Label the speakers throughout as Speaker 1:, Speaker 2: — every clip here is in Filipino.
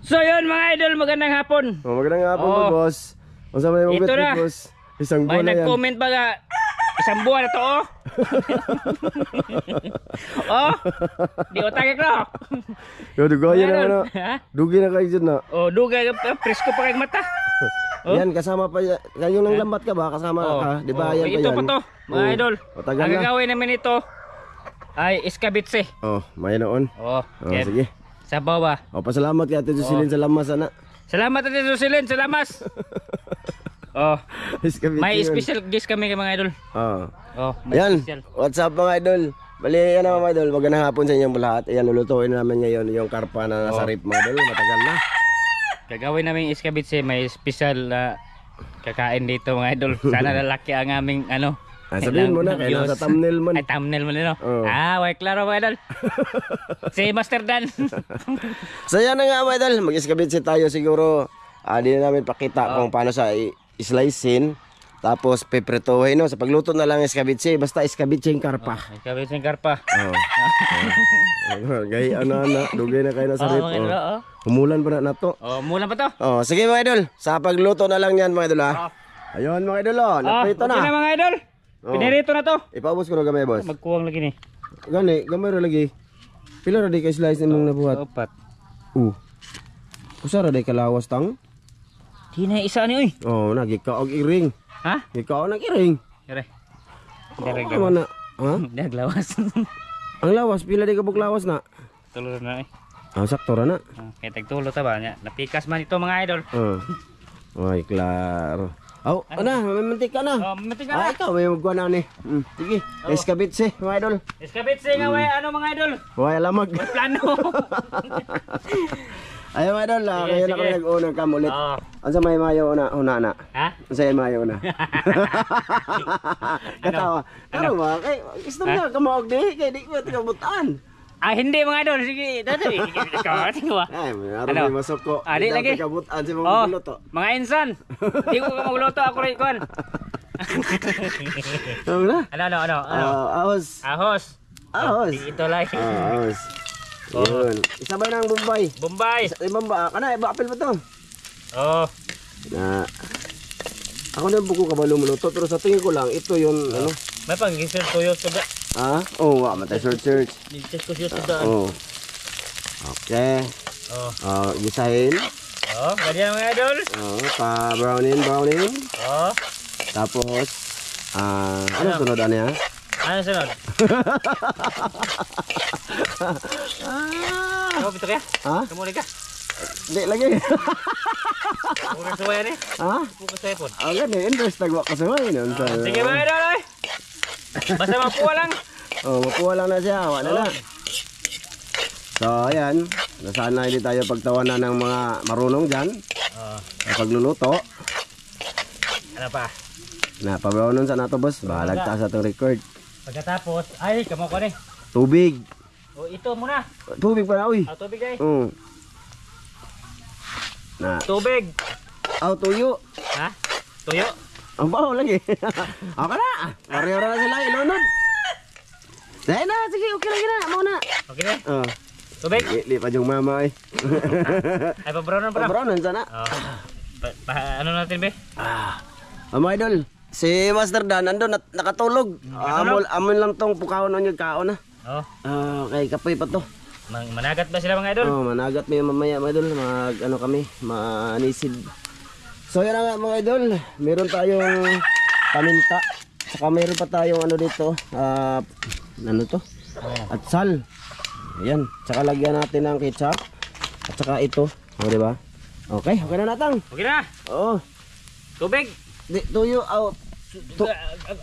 Speaker 1: So yun mga idol, magandang hapon.
Speaker 2: Magandang hapon po, boss. Ang sama yung
Speaker 1: ito na.
Speaker 2: boss. Isang
Speaker 1: May
Speaker 2: buwan na yan.
Speaker 1: nag-comment ba nga, isang buwan na to oh. Oh, di otake ko.
Speaker 2: Yo, dugay na ano.
Speaker 1: Ha?
Speaker 2: Dugi na kayo dyan na.
Speaker 1: Oh, dugay presko pa kay mata. Oh.
Speaker 2: Yan, kasama pa yan. Yung nang lambat ka ba? Kasama ka. Di ba yan pa yan?
Speaker 1: Ito pa to, mga idol.
Speaker 2: Matagal
Speaker 1: Ang
Speaker 2: na.
Speaker 1: gagawin namin ito ay iskabitse.
Speaker 2: Oh, may noon.
Speaker 1: Oh, yan.
Speaker 2: Sige.
Speaker 1: Sa baba.
Speaker 2: Oh, pasalamat kay Ate Jocelyn sa lamas, ana.
Speaker 1: Salamat Ate Jocelyn, salamat. Oh, may special guest kami mga idol. Oh, may
Speaker 2: Ayan,
Speaker 1: special.
Speaker 2: what's up mga idol? Bali, yan na mga idol, magandang hapon sa inyong lahat. Ayan, lulutuin namin ngayon yung karpa na nasa rip mga idol, matagal na.
Speaker 1: Gagawin namin iskabitse, may special kakain dito mga idol. Sana lalaki ang aming ano.
Speaker 2: Sabihin mo na, kaya nasa thumbnail man.
Speaker 1: Ay, thumbnail mo nila.
Speaker 2: Oh.
Speaker 1: Way klaro mga idol. Si Master Dan.
Speaker 2: So yan na nga mga idol, mag-iskabitse tayo siguro. Di na namin pakita kung paano sa slicein. Tapos pepretohin, no? Sa pagluto na lang iskabitse, basta iskabitse yung karpa.
Speaker 1: Iskabitse yung karpa.
Speaker 2: Gaya na, dugay na kayo na sa rip. Humulan pa na to.
Speaker 1: Mula pa to.
Speaker 2: Sige mga idol, sa pagluto na lang yan mga idol ha. Ayun mga idol, naprito na.
Speaker 1: Okay na mga idol. Pinirito na to.
Speaker 2: Ipaubos ko na gamay boss.
Speaker 1: Magkuwang lagi ni.
Speaker 2: Gani, gamay ra lagi. Pila ra di ka slice nimong nabuhat?
Speaker 1: 4.
Speaker 2: Usa ra di ka lawas tang?
Speaker 1: Di na isa ni oy.
Speaker 2: Nagikaog iring.
Speaker 1: Ha?
Speaker 2: Gikaog nag iring.
Speaker 1: Dire.
Speaker 2: Ano na? Ha?
Speaker 1: Naglawas.
Speaker 2: Ang lawas pila di ka buk lawas na?
Speaker 1: Tulo na eh.
Speaker 2: Sakto ra na.
Speaker 1: Kaya tagtulo ta ba niya. Napikas man ito mga idol.
Speaker 2: Ay, klaro. Ana, may mantika na.
Speaker 1: Mantika na.
Speaker 2: Ikaw may magkuha na ni. Sige, iskabitse mga idol.
Speaker 1: Iskabitse nga way ano mga idol.
Speaker 2: Way lamag.
Speaker 1: Plano.
Speaker 2: Ayaw mga idol, kaya na kami nag-unang kam ulit. Ano sa may mayo una na?
Speaker 1: Ha?
Speaker 2: Ano sa mayo una? Katawa. Ano ba? Gusto nga kamaog di, kaya di ko tikabutan.
Speaker 1: Hindi mga idol, sige. Dati, tingnan mo.
Speaker 2: Ay, mayroon may masok ko.
Speaker 1: Di lagi.
Speaker 2: Tikabutan si mga magluto.
Speaker 1: Mga insan. Di ko ka magluto, ako rin kon.
Speaker 2: Ano na?
Speaker 1: Ano?
Speaker 2: Ahos. Ahos.
Speaker 1: Ito lang.
Speaker 2: Ahos. Yun. Isabay na ang Bombay.
Speaker 1: Bombay.
Speaker 2: Bombay. Iba apel pa to. Na. Ako na buko kabalo maluto pero sa tingin ko lang ito yung ano.
Speaker 1: May pang-gisir tuyo suda.
Speaker 2: Matay search.
Speaker 1: Nigtas ko siya suda.
Speaker 2: Okay. Gisahin.
Speaker 1: Ganyan mga idol.
Speaker 2: Browning. Tapos ano sunod niya?
Speaker 1: Ano sunod? Bito kaya? Kamuli ka?
Speaker 2: Hindi lagi.
Speaker 1: Bukas suwaya ni? Bukas suwaya po.
Speaker 2: Gani, interest nagwa ka suwaya.
Speaker 1: Sige mga idol ay. Basta mapuwa lang.
Speaker 2: Mapuha lang na siya. Wala na. So ayan. Nasanay din tayo pagtawanan ng mga marunong dyan. Sa pagluluto.
Speaker 1: Ano pa?
Speaker 2: Pabawnon sa nato boss. Bahalag taas atong record.
Speaker 1: Pagkatapos, ay kamo ko ni.
Speaker 2: Tubig.
Speaker 1: Ito muna.
Speaker 2: Tubig pa na uy.
Speaker 1: Tubig ay. Tubig.
Speaker 2: Tuyo.
Speaker 1: Ha? Tuyo?
Speaker 2: Ang baho lagi. Ako na. Pareho na sila ilunod. Dahil na. Sige, okay lagi na. Muna.
Speaker 1: Okay na? Tubig?
Speaker 2: Li pa yung mama ay.
Speaker 1: Ay, pabronan pa na.
Speaker 2: Pabronan sana.
Speaker 1: Ano natin be?
Speaker 2: Mga idol. Si Master Dan nandun nakatulog. Amon lang tong pukawon ng kaon na. Okay, kapoy pa to.
Speaker 1: Managat ba sila mga idol?
Speaker 2: Managat may mamaya mga idol. Kami, manisid. So yan nga mga idol. Meron tayong paminta. Saka meron pa tayong ano dito. Ano to? Atsal. Ayan. Saka lagyan natin ng ketchup. At saka ito. Diba? Okay na natang.
Speaker 1: Okay na. Tubig.
Speaker 2: Tuyo.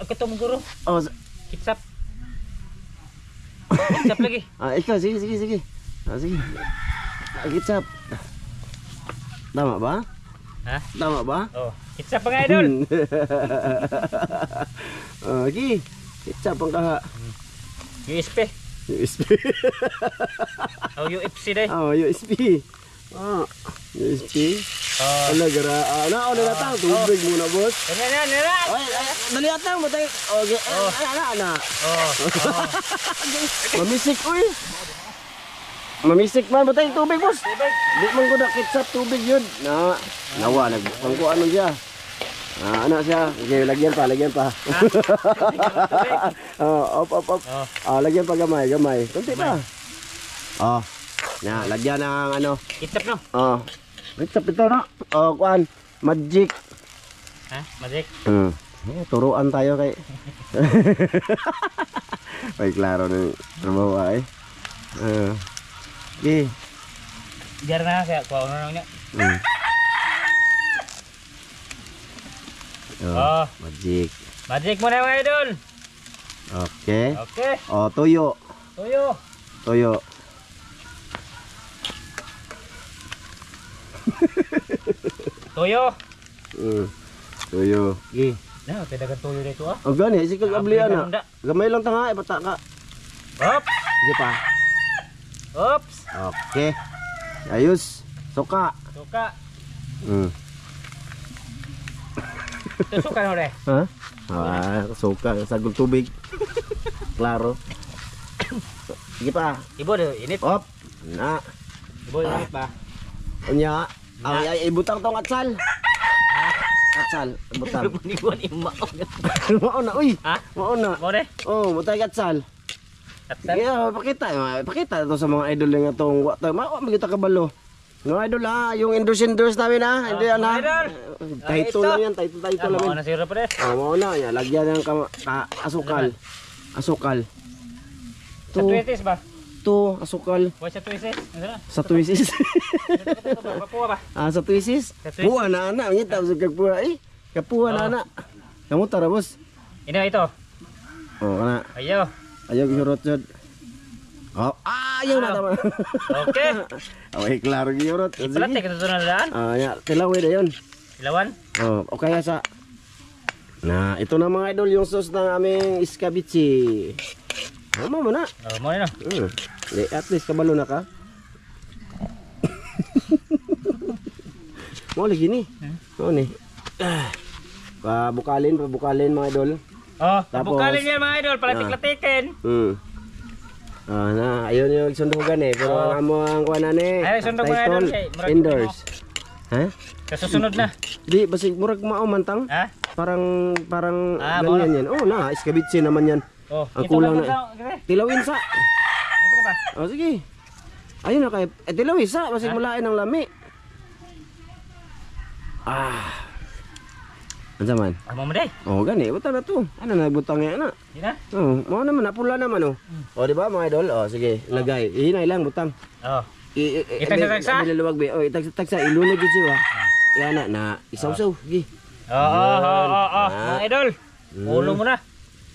Speaker 1: Katong guro. Ketchup. Ketchup lagi.
Speaker 2: Ikaw, sige. Sige. Ketchup. Tama ba?
Speaker 1: Ha?
Speaker 2: Tama ba?
Speaker 1: Ketchup mga idol.
Speaker 2: Okay. Ketchup ang kaha.
Speaker 1: USP.
Speaker 2: USP.
Speaker 1: UFC day.
Speaker 2: USP. USP. Gara. Ano na ta? Tubig muna, boss.
Speaker 1: Yan.
Speaker 2: Dali atang mo tayo. Okay. Ana. Mamisik uy. Mamisik man butay tubig boss. Di man ko nakit sa tubig yun. Nawa nagpangkuan man siya. Ano siya? Okay, lagyan pa. Op. Lagyan pa gamay. Kunti pa. Lagyan ng ano.
Speaker 1: Kitap no?
Speaker 2: Kitap ito no. Kuan, magic.
Speaker 1: Ha? Magic?
Speaker 2: Turuan tayo kay. Ay klaro ni trabaho ay. Okay.
Speaker 1: Biar na saya kuha na niya.
Speaker 2: Magic.
Speaker 1: Magic muna mga idol.
Speaker 2: Okay.
Speaker 1: Okay.
Speaker 2: Tuyo.
Speaker 1: Tuyo.
Speaker 2: Tuyo.
Speaker 1: Gi. Na, pedagan tuyo dito ah.
Speaker 2: Gani, si kagablian na. Gamay lang tanga, bata ka.
Speaker 1: Hop.
Speaker 2: Sige pa.
Speaker 1: Oops.
Speaker 2: Okay. Ayos. Suka.
Speaker 1: Ito suka na rin.
Speaker 2: Suka. Sagol tubig. Klaro. Sige pa.
Speaker 1: Ibo, init.
Speaker 2: Op.
Speaker 1: Ibo, init ba?
Speaker 2: Unya. Ibutang tong atsal. Atsal. Ibutang.
Speaker 1: Buwan imao.
Speaker 2: Mauna, uy.
Speaker 1: Ha?
Speaker 2: Mauna.
Speaker 1: Mo rin?
Speaker 2: Butang atsal.
Speaker 1: Atsal?
Speaker 2: Yeah, pakita ito sa mga idol nga itong magkita kabalo. No idol yung endorse namin hindi yan
Speaker 1: idol.
Speaker 2: Title lang yan, title lang
Speaker 1: Mo
Speaker 2: yan.
Speaker 1: na sira pa rin.
Speaker 2: Mauna yan, lagyan ng asukal.
Speaker 1: Sa tuwisis ba?
Speaker 2: Asukal.
Speaker 1: Why sa tuwisis?
Speaker 2: Sa tuwisis.
Speaker 1: Papuwa ba?
Speaker 2: Sa tuwisis. Puwa na ana, nya tawag sa kagpuwa Kapuwa na ana. Kamu tara boss.
Speaker 1: Ito.
Speaker 2: Kana.
Speaker 1: Ayaw
Speaker 2: gihurot jud. Ayaw na tama.
Speaker 1: Okay.
Speaker 2: Away klaro gihurot.
Speaker 1: Ipalate ka na daan?
Speaker 2: Tilawi na yun.
Speaker 1: Ilawan?
Speaker 2: Okay sa. Ito na mga idol yung sauce ng aming iskabichi. Mo na.
Speaker 1: Mo na.
Speaker 2: At least kabalo na ka. Mo lagi ni. Mo ni. Pabukalin mga idol.
Speaker 1: Bukalin yan mga idol, palatik-latikin.
Speaker 2: Ayun yung sundugan pero ang amo ang kuanan
Speaker 1: Ay, sundog mga idol.
Speaker 2: Indoors.
Speaker 1: Kasusunod na.
Speaker 2: Di basig murag mao mantang. Parang ganyan yan. Iskabitsi naman yan. Ang kulang na. Tilawin sa. Sige. Ayun na kay tilawin sa basig mulain ang lami. Ano man?
Speaker 1: Mo day.
Speaker 2: Gani, butang na to. Ano na butang yan na?
Speaker 1: Di na?
Speaker 2: Mo naman, napula naman di ba mga idol? Sige, lagay. Ihinay lang butang.
Speaker 1: Itagsa-tagsa?
Speaker 2: Ilaluwag be. Itagsa-tagsa, ilunod yun siya. Yan na, isaw-saw. Sige.
Speaker 1: Mga idol. Ulo mo na.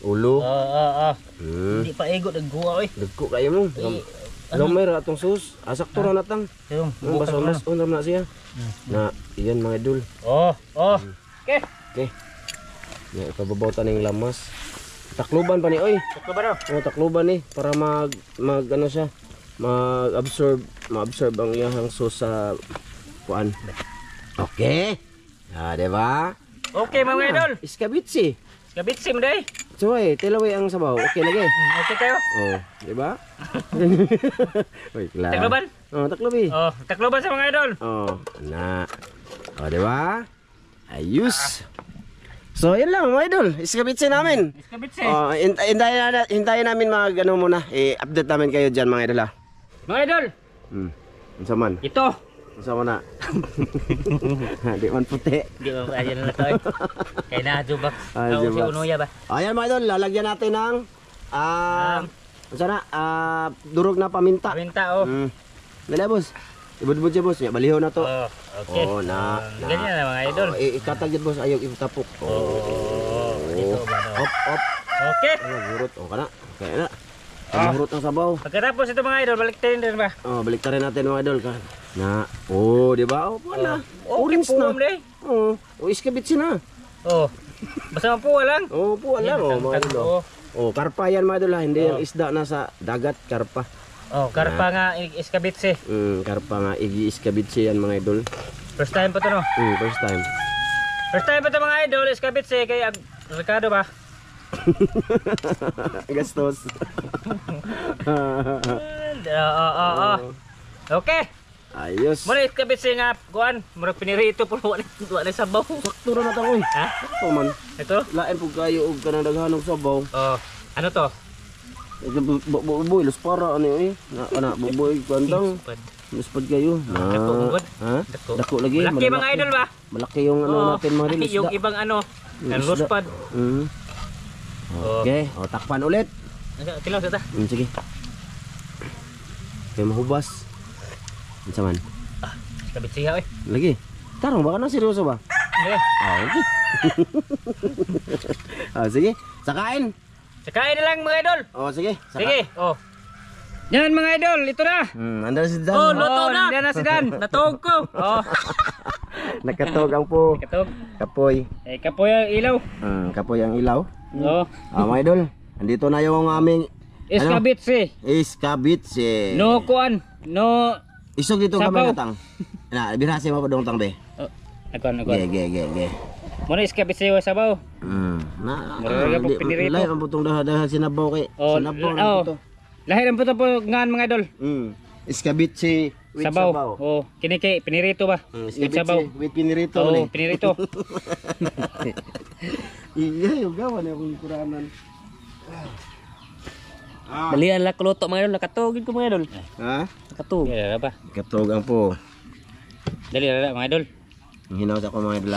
Speaker 2: Ulo?
Speaker 1: Hindi pa ego, nagguwa
Speaker 2: Nagku kayo mo. Gamay ra atong sus. Sakto ra natang. Bas-bas na siya. Iyan mga idol. Okay. Ipababaw ta ning lamas. Takluban pa ni oy. Takluban ni para mag ano siya, ma-absorb ang iyang sauce sa kuan. Okay. Di ba?
Speaker 1: Okay mga idol.
Speaker 2: Iskabitsi
Speaker 1: mo day.
Speaker 2: Soy, tilawi ang sabaw. Okay lagi.
Speaker 1: Okay kayo.
Speaker 2: Di ba? Wait lang.
Speaker 1: Takluban?
Speaker 2: Taklubi.
Speaker 1: Takluban sa mga idol.
Speaker 2: Di ba? Ayos. So, yan lang mga idol. Iskabitsi namin. Hintayin namin muna. I-update namin kayo dyan mga idol
Speaker 1: Mga idol.
Speaker 2: Unsa man?
Speaker 1: Ito.
Speaker 2: Unsa man na? Di man puti.
Speaker 1: Di ba ayan na to. Kaya na jubak. Si Unoya ba?
Speaker 2: Ayan mga idol, lalagyan natin ng unsa na? Durog na paminta. Dala boss. Ibud-bud siya boss, baliho na to.
Speaker 1: Okay. Ganyan na mga idol.
Speaker 2: Ikatagid boss, ayaw itapok.
Speaker 1: Dito ba daw?
Speaker 2: Op.
Speaker 1: Okay.
Speaker 2: Gurot, kana. Kaya na. Gurot ang sabaw.
Speaker 1: Pagkatapos ito mga idol, baliktarin din ba?
Speaker 2: Baliktarin natin mga idol. Di ba? Wala. Orange na. Iskabitsi na.
Speaker 1: Basta mapuwa lang.
Speaker 2: Puwa lang. Mga idol. Karpa yan mga idol hindi yung isda na sa dagat, karpa.
Speaker 1: Karpa nga iskabitsi.
Speaker 2: Karpa nga iskabitsi yan mga idol.
Speaker 1: First time pa to no?
Speaker 2: First time.
Speaker 1: First time pa to mga idol, iskabitsi kay Ricardo ba?
Speaker 2: Gastos.
Speaker 1: Okay.
Speaker 2: Ayos.
Speaker 1: Muna iskabitsi nga kuan, murag pinirito pero wala sabaw.
Speaker 2: Sakto ra nata oy.
Speaker 1: Ha?
Speaker 2: Sakto man.
Speaker 1: Ito?
Speaker 2: Lain pug kayo og kanang daghanong sabaw.
Speaker 1: Oh, ano to?
Speaker 2: Buboy los para ano eh. Ana buboy kwantang. Luspad kayo.
Speaker 1: Dako mugod.
Speaker 2: Ha? Dako lagi.
Speaker 1: Malaki mga idol ba?
Speaker 2: Malaki yung ano natin mga rin.
Speaker 1: Yung ibang ano, luspad.
Speaker 2: Okay, o takpan ulit.
Speaker 1: Tilaw sa ta.
Speaker 2: Sige. Kaya mahubas. Ano man?
Speaker 1: Iskabitsi ha,
Speaker 2: Lagi. Tarong baka na seryoso ba?
Speaker 1: Hindi.
Speaker 2: Okay. Sige. Sakain.
Speaker 1: Sakain na lang mga idol.
Speaker 2: Sige.
Speaker 1: Sige. Yan mga idol, ito na.
Speaker 2: Andun si Dan.
Speaker 1: Oh, luto na. Yan na si Dan. Natog ko.
Speaker 2: Nakatog ang po.
Speaker 1: Katog.
Speaker 2: Kapoy.
Speaker 1: Kapoy ang ilaw.
Speaker 2: Kapoy ang ilaw.
Speaker 1: Oo.
Speaker 2: Mga idol, andito na yung aming
Speaker 1: Iskabitsi.
Speaker 2: Iskabitsi.
Speaker 1: No kuan. No.
Speaker 2: Isog dito
Speaker 1: Sabaw.
Speaker 2: kamay natang. Na, birase mo pa dong tang be.
Speaker 1: Akuan.
Speaker 2: Ge.
Speaker 1: Muna iskabitsi wa sabaw.
Speaker 2: Marega
Speaker 1: po pinirito.
Speaker 2: Lahi ang butong dahil sinabaw kay. Sinabaw na ito.
Speaker 1: Lahir ang puto po ngan mga idol.
Speaker 2: Iskabitsi with sabaw.
Speaker 1: Kini kay pinirito ba? With sabaw.
Speaker 2: With pinirito.
Speaker 1: Pinirito.
Speaker 2: Iya, yung gawa na akong kuranan.
Speaker 1: Balian lah kelutok mga idol, nakatugid ko mga idol.
Speaker 2: Ha?
Speaker 1: Nakatug. Ya ba?
Speaker 2: Katog ang po.
Speaker 1: Dali ra mga idol.
Speaker 2: Ang hinaw sa ko mga idol.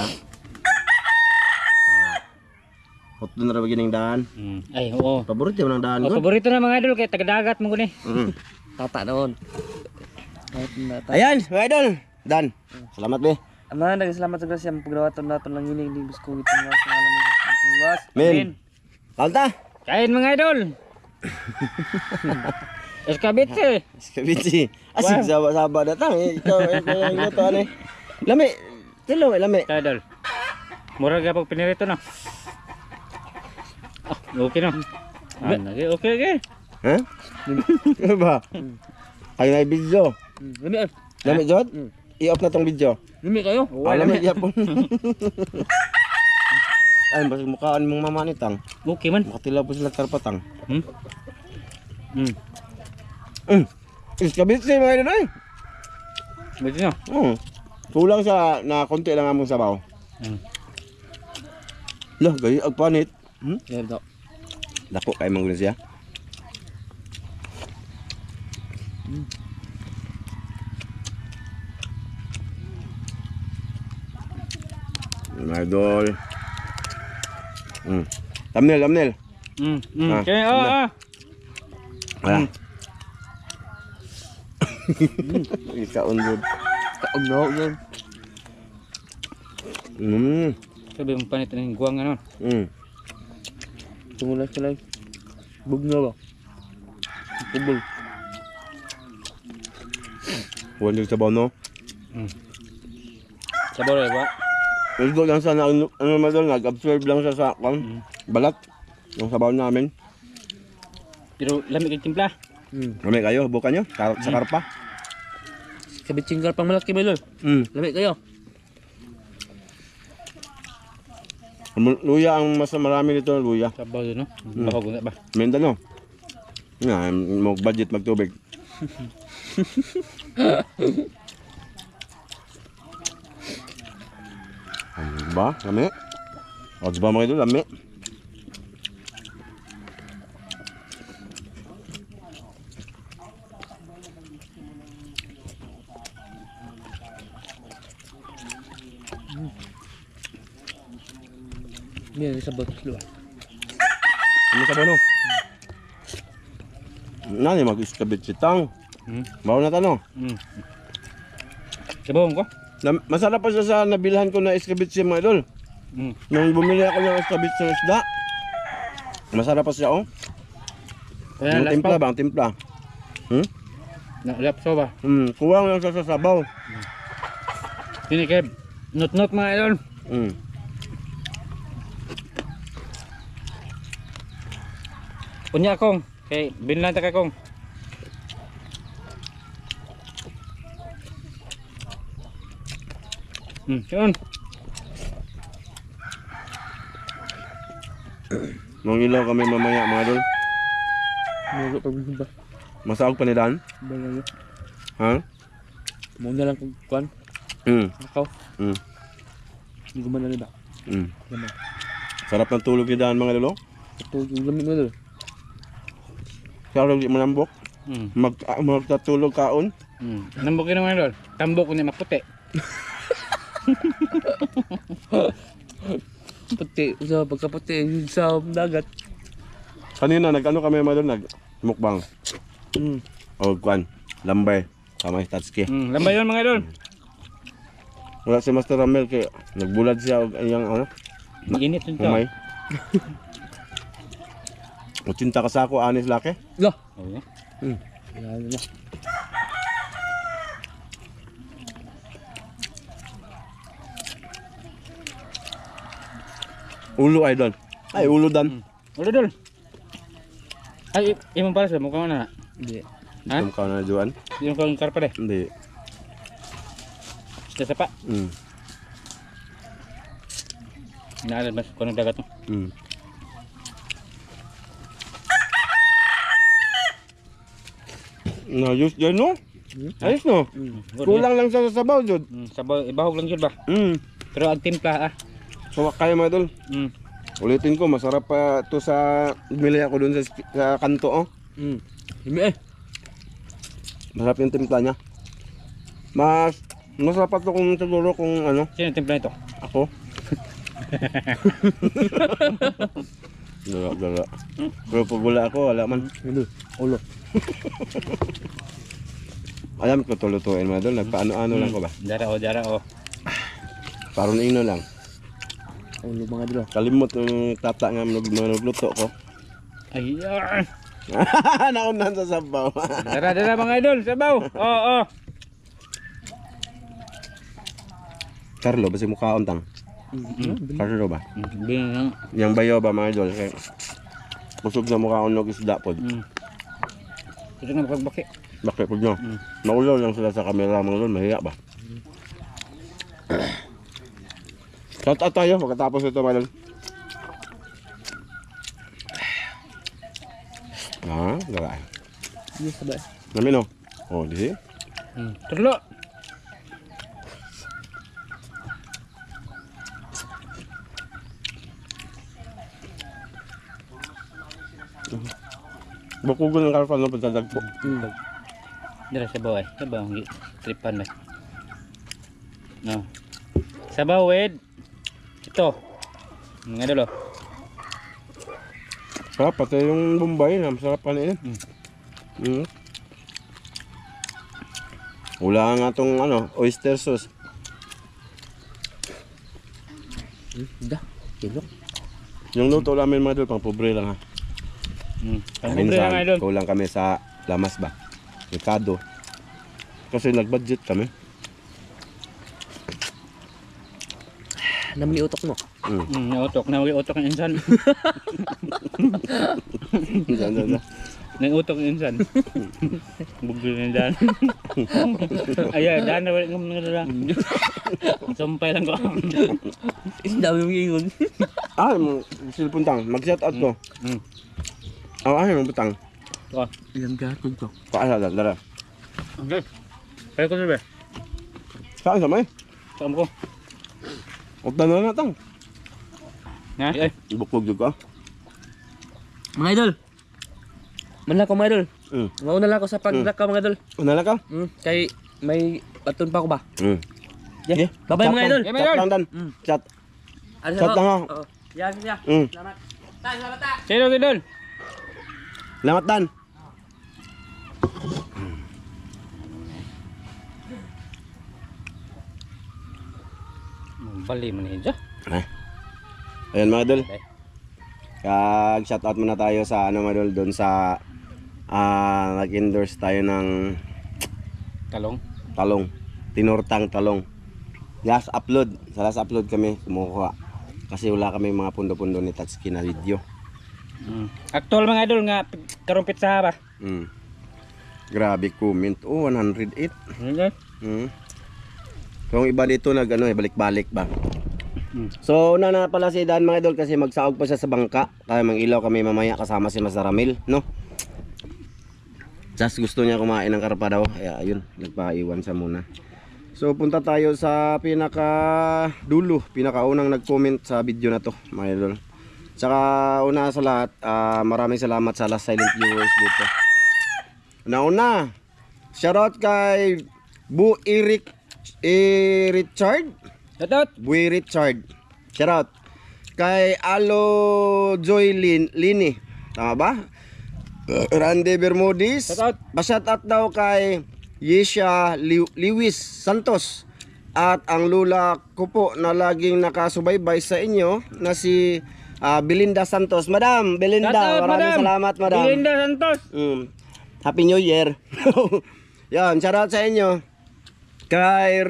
Speaker 2: Hot doon na rin ng daan.
Speaker 1: Ay, oo.
Speaker 2: Paborito mo ng daan ko?
Speaker 1: Paborito na mga idol, kaya tagadagat mo guni.
Speaker 3: Tata doon.
Speaker 2: Ayan, mga idol. Dan. Salamat be.
Speaker 3: Ama, nagsalamat sa grasya ang pagdawaton naton lang ini hindi gusto ko itong was ng alam ng was.
Speaker 2: Men. Kalta.
Speaker 1: Kain mga idol. Iskabitsi.
Speaker 2: Iskabitsi. Asik saba-saba datang. Ikaw yung luto ano. Lami. Tilo lami.
Speaker 1: Idol. Murag pag pinirito na. Okay na. Okay.
Speaker 2: Ha? Ano ba? Ay na video. Lami jod? I-off na tong video.
Speaker 1: Limi kayo.
Speaker 2: Lami yapon. Ay, basig mukhaan mong mamanitang.
Speaker 1: Okay man.
Speaker 2: Makatila po sila tarpatang. Iskabitsi mga idol ay.
Speaker 1: Pwede na.
Speaker 2: Kulang sa na konti lang among sabaw. Lah, gayi ag panit. Dako kay manggulo siya. Mga idol. Thumbnail.
Speaker 1: Okay,
Speaker 2: Isa unod.
Speaker 3: Kaugnaw yun.
Speaker 1: Sabi mo panit ng guwang ano.
Speaker 3: Tumulas ka lang. Bugnaw ba? Tubol.
Speaker 2: Huwag yung sabaw no?
Speaker 1: Sabaw rin ba?
Speaker 2: Nagdo lang sana, ano madal, nag-absorb lang siya sa balat. Yung sabaw namin.
Speaker 1: Pero lamig ang timpla.
Speaker 2: Lami kayo, buka nyo, sa karpa.
Speaker 3: Kabitsing karpang malaki ba yun? Lamig kayo.
Speaker 2: Luya ang mas marami nito, luya.
Speaker 1: Sabaw yun no? Bakog ba?
Speaker 2: Mindano. Nga, mag-budget, magtubig. Ba? Lami? Odds ba mga ito? Lami?
Speaker 3: Yan, sa botos luwa.
Speaker 2: Ano sa bono? Nani mag-iskabit si Tang? Bawa na tanong.
Speaker 1: Sabaw ko?
Speaker 2: Masarap pa siya sa nabilhan ko na iskabit si mga idol. Nung bumili ako ng iskabit sa isda. Masarap pa siya oh. Yung timpla ba? Ang timpla.
Speaker 1: Lapso ba?
Speaker 2: Kuwang lang siya sa sabaw.
Speaker 1: Tinikib. Not mga idol. Punya kong. Kay binlan ta ka kong. Yun.
Speaker 2: Mang ilaw kami mamaya mga idol.
Speaker 3: Mugo pag ba?
Speaker 4: Masaog pa ni Dan?
Speaker 3: Balayo.
Speaker 4: Ha?
Speaker 3: Muna lang kung kuan. Nakaw. Hindi gumana na ba? Gama.
Speaker 4: Sarap ng tulog ni Dan mga lolo.
Speaker 3: Ito yung lamig mo doon.
Speaker 4: Sarap di manambok. Magtatulog kaon.
Speaker 1: Nambukin naman idol. Tambok ko niya maputi.
Speaker 3: Puti. Sa pagkaputi sa dagat.
Speaker 4: Kanina nag-ano kami mga lolo, nag-mukbang. O kuan, lambay. Kamay Tatsuki.
Speaker 1: Lambay yun mga idol.
Speaker 4: Wala si Master Ramel kaya nagbulad siya og iyang ano,
Speaker 1: Init yun to.
Speaker 4: kamay. 80 ka sa ako, anis laki.
Speaker 3: Lah.
Speaker 1: Oo.
Speaker 3: Yan na.
Speaker 4: Ulo idol. Ay, ulo Dan.
Speaker 1: Ulo idol. Ay, imong para sa mukhang ano na.
Speaker 3: Hindi.
Speaker 1: Ha?
Speaker 4: Tum ka na juan?
Speaker 1: Yung kang karpa deh.
Speaker 4: Hindi.
Speaker 1: Sa sapa. Naalala mas kung dagat mo.
Speaker 4: Ayos dyan no? Ayos no? Kulang lang sa sabaw jud.
Speaker 1: Sabaw, ibahog lang yun ba? Pero ang timpla ah.
Speaker 4: So kaya mga idol. Ulitin ko, masarap pa to sa bumili ako dun sa kanto oh.
Speaker 3: Himi eh.
Speaker 4: Masarap yung timpla niya. Masarap pa to kung siguro kung ano,
Speaker 1: Sino ang timpla nito?
Speaker 4: ako. Dala. Pero pag wala ako, wala man.
Speaker 3: Ulo.
Speaker 4: Alam ko tulutuin mga idol, nagpaano-ano lang ko ba?
Speaker 1: Dara o.
Speaker 4: Parang ino lang.
Speaker 3: Ulo mga dilo.
Speaker 4: Kalimot yung tata nga nagluto ko.
Speaker 1: Ay,
Speaker 4: Naunan sa sabaw.
Speaker 1: dara mga idol, sabaw. Oo.
Speaker 4: Carlo, basi mukha tang. Carlo ba?
Speaker 1: Binang.
Speaker 4: Yang bayo ba mga idol? Kaya kusog na mukha ng isda po.
Speaker 1: Ito nga magbaki.
Speaker 4: Bakit po nyo? Maulaw lang sila sa camera mga idol, mahiya ba? Shout out tayo pagkatapos ito mga idol. Dala.
Speaker 3: Yes, sabay.
Speaker 4: Namin o. Oh, di siya?
Speaker 1: Turlo.
Speaker 4: Bakugon ng karpan ng pagdadagpo.
Speaker 1: Dara sabaw ay. Sabaw ang tripan ay. No. Sabaw wed. Ito. Mga idol oh.
Speaker 4: Sarap, pati yung Bombay, masarap kanin. Wala nga itong ano, oyster sauce.
Speaker 3: Kilo.
Speaker 4: Yung luto namin mga idol, pang pobre lang ha.
Speaker 1: Pambubre lang idol.
Speaker 4: Kulang kami sa lamas ba? Merkado. Kasi nag-budget kami.
Speaker 3: Naman utok mo.
Speaker 1: Nautok na utok ng insan.
Speaker 4: Diyan.
Speaker 1: Nautok ng insan. Buglo na dan. Ay, dan na wala ng mga sumpay lang ko.
Speaker 3: Dami mong ingon.
Speaker 4: Silpon tang, mag-shout out ko. Ay, mo butang.
Speaker 1: Oh,
Speaker 3: Ilang gatong ko.
Speaker 4: Paala, dara.
Speaker 1: okay. Kaya ko sabi.
Speaker 4: Saan sa may?
Speaker 1: Saan ko?
Speaker 4: Updan na natang.
Speaker 1: Ha? Ay.
Speaker 4: Buklog jud ka.
Speaker 3: Mga idol. Manla ko mga idol. Mauna lang ako sa paglakaw mga idol.
Speaker 4: Una lang ka?
Speaker 3: Kay may baton pa ako ba?
Speaker 4: Yeah.
Speaker 3: Bye-bye mga idol.
Speaker 4: Chat lang dan. Chat.
Speaker 3: Ano
Speaker 4: Chat lang ha.
Speaker 3: Oo. Yan. Salamat. Salamat ta.
Speaker 1: Sino idol?
Speaker 4: Salamat dan.
Speaker 1: Bali man niya.
Speaker 4: Ayan mga idol.
Speaker 1: Okay.
Speaker 4: Kag-shoutout muna tayo sa ano mga idol doon sa nag-endorse tayo ng talong. Tinurtang talong. Last upload. Sa last upload kami kumukuha. Kasi wala kami mga pundo-pundo ni Tatsuki na video.
Speaker 1: Actual mga idol nga karumpit sa haba.
Speaker 4: Grabe comment. Oh, 108.
Speaker 1: Okay.
Speaker 4: Kung iba dito balik-balik ba. So una na pala si Dan mga idol kasi magsaog pa siya sa bangka. Kaya mang ilaw kami mamaya kasama si Master Ramil, no? Just gusto niya kumain ng karpa daw. Kaya ayun, nagpaiwan siya muna. So punta tayo sa pinakaunang nag-comment sa video na to, mga idol. Tsaka una sa lahat, maraming salamat sa last silent viewers dito. Una, shoutout kay Bu Richard.
Speaker 3: Shoutout.
Speaker 4: Bu Richard. Shoutout. Kay Alo Joy Lini. Tama ba? Randy Bermudez.
Speaker 3: Shoutout.
Speaker 4: Shoutout daw kay Yesha Lewis Santos. At ang lula ko po na laging nakasubaybay sa inyo na si Belinda Santos. Madam, Belinda,
Speaker 1: Shoutout,
Speaker 4: maraming salamat, madam.
Speaker 1: Belinda Santos.
Speaker 4: Happy New Year. Yan, shoutout sa inyo. Kay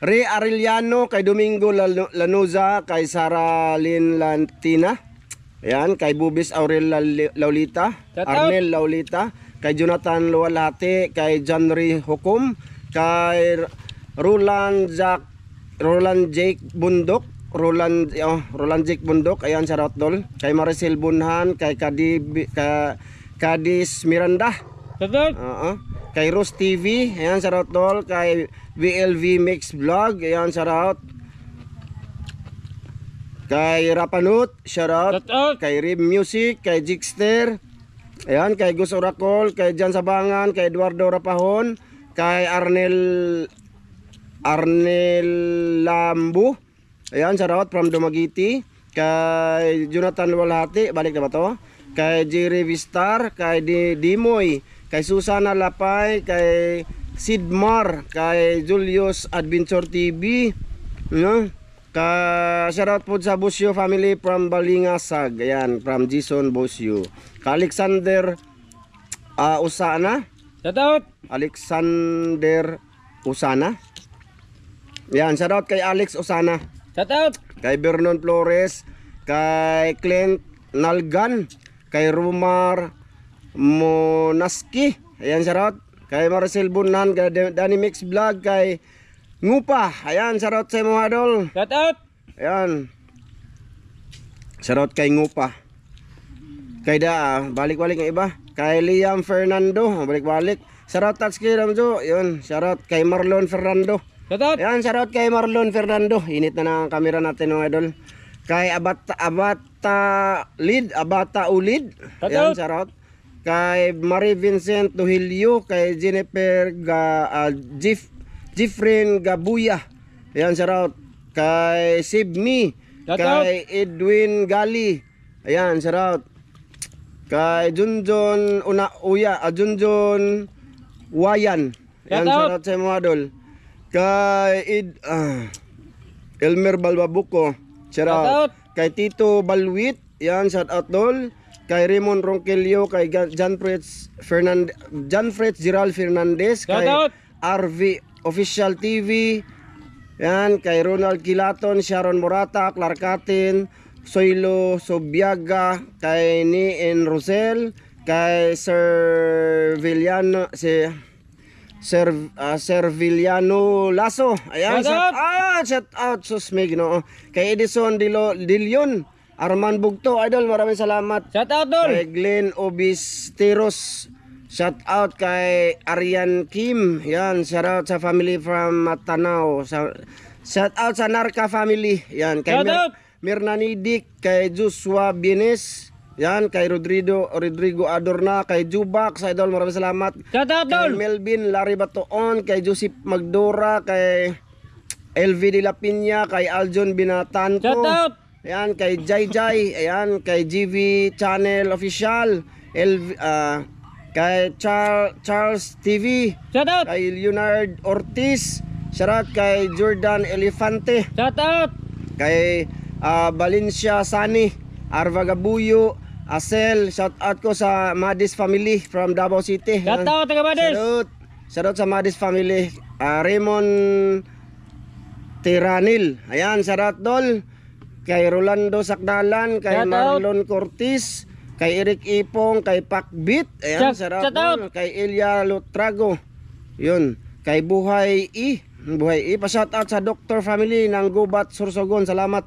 Speaker 4: Ray Arellano, kay Domingo Lanuza, kay Sara Lynn Lantina. Ayan, kay Bubis Aurel Laulita, Arnel Laulita, kay Jonathan Luwalhati, kay John Ray Hukom, kay Roland Jake Bundok, Roland Jake Bundok, ayan, shoutout dol. Kay Maricel Bunhan, kay Kadis Miranda.
Speaker 1: Shoutout.
Speaker 4: Kay Rose TV, ayan, shoutout dol. Kay VLV Mix Vlog, ayan, shoutout. Kay Rapanut, shoutout.
Speaker 1: Shoutout.
Speaker 4: Kay Rib Music, kay Jigster, ayan, kay Gus Oracol, kay Jan Sabangan, kay Eduardo Rapahon, kay Arnel Lambu, ayan, shoutout from Dumaguete. Kay Jonathan Luwalhati, balik na ba to? Kay Jerry Vistar, kay Dimoy, kay Susana Lapay, kay Sidmar, kay Julius Adventure TV, kay shoutout po sa Busyo family from Balingasag, ayan, from Jason Busyo. Kay Alexander Usana,
Speaker 1: Shoutout.
Speaker 4: Alexander Usana, ayan, shoutout kay Alex Usana.
Speaker 1: Shoutout.
Speaker 4: Kay Vernon Flores, kay Clint Nalgan, kay Rumar Monaski, ayan, shoutout. Kay Marcel Bunan, kay Danny Mix Vlog, kay Ngupa, ayan, shoutout sa mga idol.
Speaker 1: Shoutout.
Speaker 4: Ayan, shoutout kay Ngupa. Kay balik-balik ng iba. Kay Liam Fernando, balik-balik. Shoutout Tatsuki Ramjo, yun, shoutout kay Marlon Fernando.
Speaker 1: Shoutout.
Speaker 4: Ayan, shoutout kay Marlon Fernando. Init na ng camera natin, mga idol. Kay Abata Ulid. Ayan, shoutout. Kay Marie Vincent Duhilio, kay Jennifer Jeffrin Gabuya. Ayan, shoutout. Kay Sibmi, kay Edwin Gali. Ayan, shoutout. Kay Junjun Junjun Wayan. Ayan, shoutout sa mga idol. Kay Elmer Balbabuco, shoutout. Kay Tito Balwit, yan, shoutout dol. Kay Raymond Ronquillo, kay John Fritz Gerald Fernandez, kay RV Official TV, yan, kay Ronald Kilaton, Sharon Morata, Clark Atin, Soylo Sobiaga, kay Nien Rosel, kay Sir Villano Villano Lasso. Ayan, shout out susmig, no. Kay Edison Dilion, Arman Bugto, idol, maraming salamat.
Speaker 1: Shoutout dol.
Speaker 4: Kay Glenn Obisteros, shout out kay Arian Kim, yan, shout out sa family from Matanao, shout out sa Narca family, yan, kay Mirna Nidik, kay Joshua Bienes, yan, kay Rodrigo Adorna, kay Jubak, sa idol, maraming salamat.
Speaker 1: Shoutout dol.
Speaker 4: Kay Melvin Larry Batoon, kay Joseph Magdora, kay LV de la Piña, kay Aljon Binatanto.
Speaker 1: Shoutout.
Speaker 4: Ayan, kay Jai, ayan, kay GV Channel Official, kay Charles TV,
Speaker 1: Shoutout.
Speaker 4: kay Leonard Ortiz, shoutout kay Jordan Elefante,
Speaker 1: Shoutout.
Speaker 4: kay Valencia Sani, Arva Gabuyo, Asel, shoutout ko sa Madis family from Davao City.
Speaker 1: Shoutout taga Madis.
Speaker 4: Shoutout sa Madis family. Raymond Tiranil, ayan, shoutout dol. Kay Rolando Sakdalan, kay Marlon Cortis, kay Eric Ipong, kay Pakbit, ayan, shoutout. Kay Elia Lutrago, yun, kay Buhay I, pa shoutout sa Doctor Family ng Gubat Sorsogon, salamat.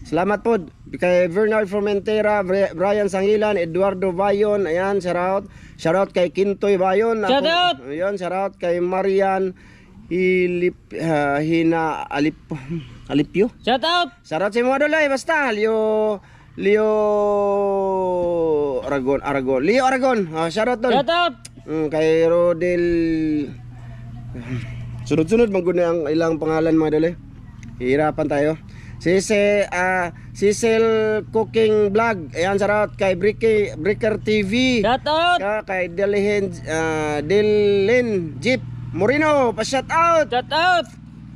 Speaker 4: Salamat po kay Bernard Formentera, Brian Sangilan, Eduardo Bayon, ayan, shout out. Shout out kay Kintoy Bayon.
Speaker 1: Shout out!
Speaker 4: Ayan, shout out kay Marian Alipyo.
Speaker 1: Shout out!
Speaker 4: Shout out sa mga doloy, basta Leo Aragon. Shout out doon.
Speaker 1: Shout out!
Speaker 4: Kay Rodel. Sunod-sunod maguna ang ilang pangalan mga doloy. Hihirapan tayo. Cecil Cooking Vlog. Ayan, shout out kay Breaker TV.
Speaker 1: Shout out!
Speaker 4: Kay Delen Jeep Moreno, pa-shout out.
Speaker 1: Shout out!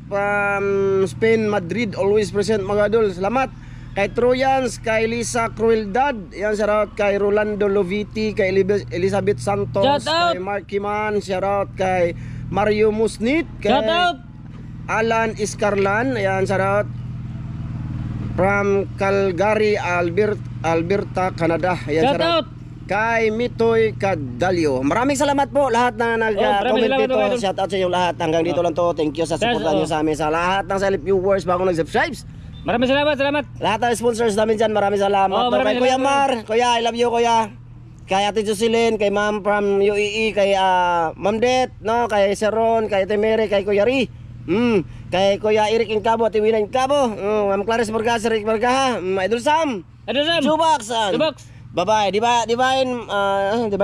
Speaker 4: From Spain, Madrid, always present mga idol. Salamat. Kay Troyans, kay Lisa Crueldad. Ayan, shout out kay Rolando Loviti, kay Elizabeth Santos,
Speaker 1: Shout out!
Speaker 4: kay Mark Kiman, shout out kay Mario Musnit, kay
Speaker 1: Shout out!
Speaker 4: Alan Iscarlan. Ayan, shout out from Calgary, Alberta, Canada. Ayan,
Speaker 1: Shout out!
Speaker 4: Kay Mitoy Cadalio. Maraming salamat po lahat na nag-comment
Speaker 1: salamat
Speaker 4: dito.
Speaker 1: po, idol.
Speaker 4: Shout out sa inyo lahat. Hanggang dito lang to. Thank you sa suporta niyo sa amin. Sa lahat ng silent viewers bago nag-subscribe.
Speaker 1: Maraming salamat.
Speaker 4: Lahat ng sponsors namin dyan. Maraming salamat.
Speaker 1: Maraming
Speaker 4: Kay Kuya
Speaker 1: salamat.
Speaker 4: Mar. Kuya, I love you, Kuya. Kay Ate Jocelyn, kay Ma'am from UAE, kay Ma'am Det, no? Kay Sir Ron, kay Ate Mary, kay Kuya Ri. Kay Kuya Eric Incabo, Ate Wina Incabo, Ma'am Clarice Borgas, Eric Borgaha, Idol Sam,
Speaker 1: Idol Sam!
Speaker 4: Chubax,
Speaker 1: Chubax!
Speaker 4: bye-bye. Divine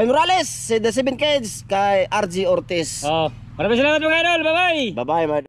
Speaker 4: Morales, The Seven Kids, kay RG Ortiz.
Speaker 1: Maraming salamat mga idol. Bye-bye!
Speaker 4: Bye-bye,